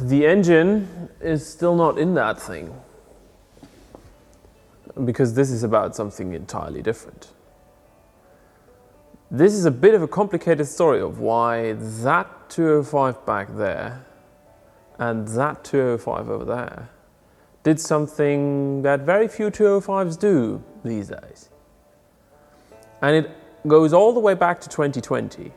The engine is still not in that thing, because this is about something entirely different. This is a bit of a complicated story of why that 205 back there and that 205 over there did something that very few 205s do these days. And it goes all the way back to 2020.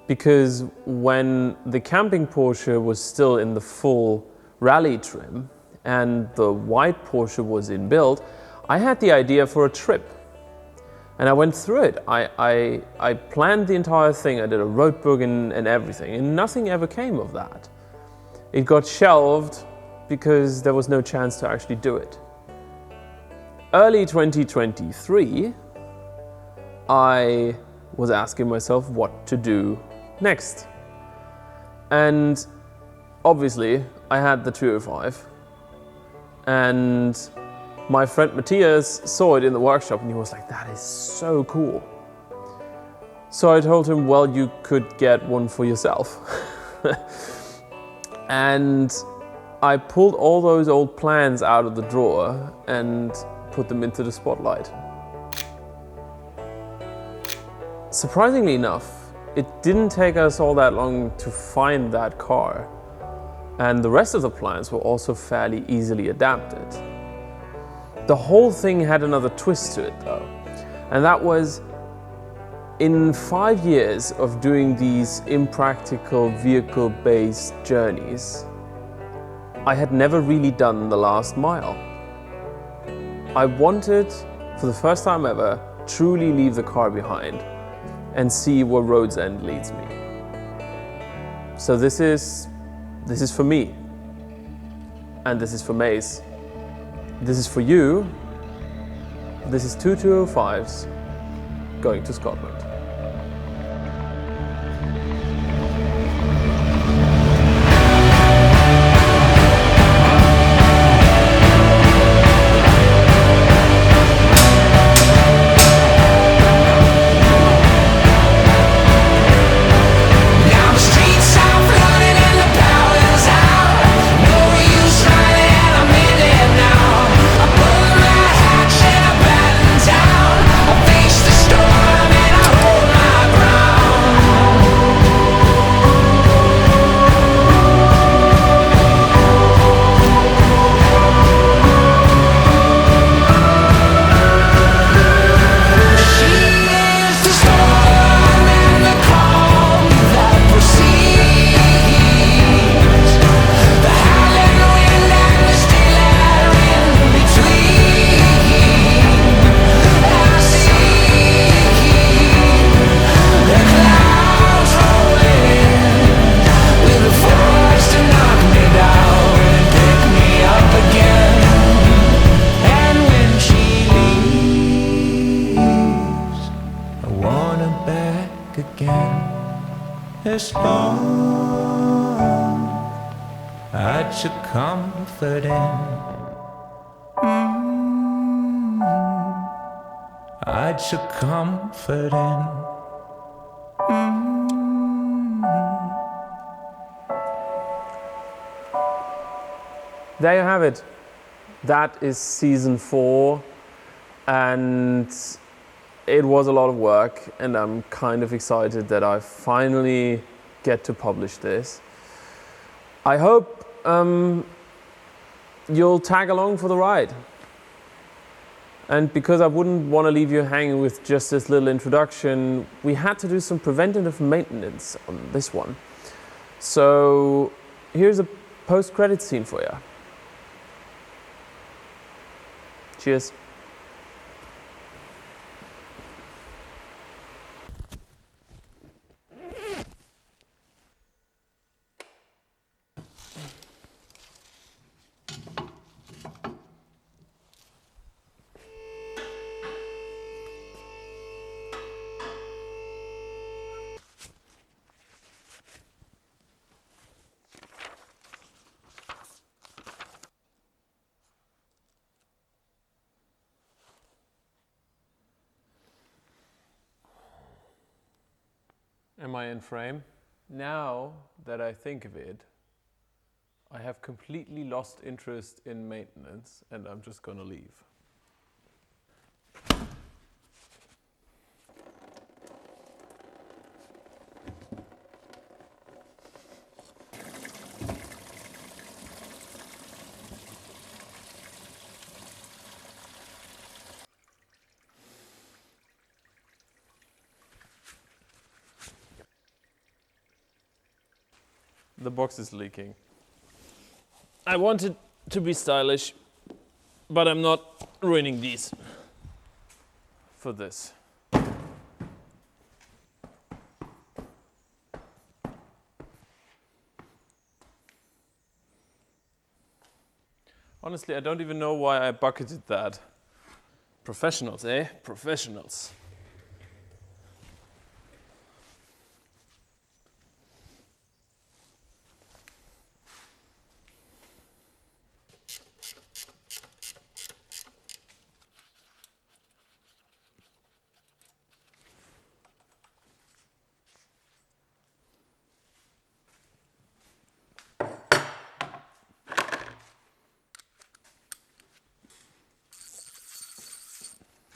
Because when the camping Porsche was still in the full rally trim and the white Porsche was in build, I had the idea for a trip. And I went through it. I planned the entire thing. I did a road book and everything, and nothing ever came of that. It got shelved because there was no chance to actually do it. Early 2023, I was asking myself what to do next. And obviously, I had the 205. And my friend Matthias saw it in the workshop and he was like, that is so cool. So I told him, well, you could get one for yourself. And I pulled all those old plans out of the drawer and put them into the spotlight. Surprisingly enough, it didn't take us all that long to find that car. And the rest of the plans were also fairly easily adapted. The whole thing had another twist to it though. And that was, in 5 years of doing these impractical vehicle-based journeys, I had never really done the last mile. I wanted, for the first time ever, truly leave the car behind and see where Road's End leads me. So this is for me, and this is for Mace. This is for you. This is 2 205s going to Scotland. This home I'd your comfort in. I'd your comfort in. There you have it. That is season 4, and it was a lot of work, and I'm kind of excited that I finally get to publish this. I hope you'll tag along for the ride. And because I wouldn't want to leave you hanging with just this little introduction, we had to do some preventative maintenance on this one. So here's a post-credit scene for you. Cheers. Am I in frame? Now that I think of it, I have completely lost interest in maintenance and I'm just gonna leave. The box is leaking. I wanted to be stylish, but I'm not ruining these for this. Honestly, I don't even know why I bucketed that. Professionals, eh? Professionals.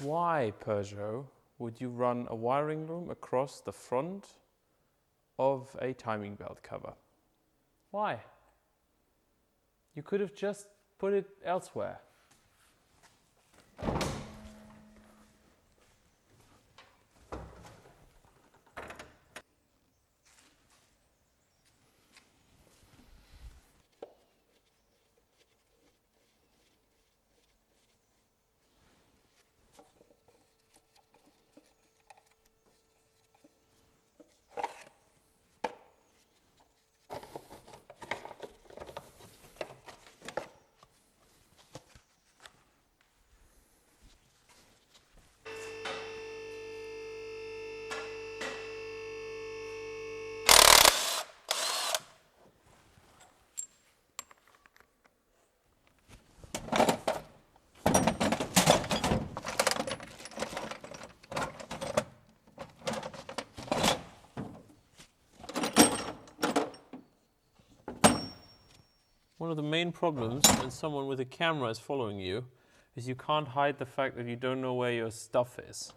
Why, Peugeot, would you run a wiring loom across the front of a timing belt cover? Why? You could have just put it elsewhere. One of the main problems when someone with a camera is following you is you can't hide the fact that you don't know where your stuff is.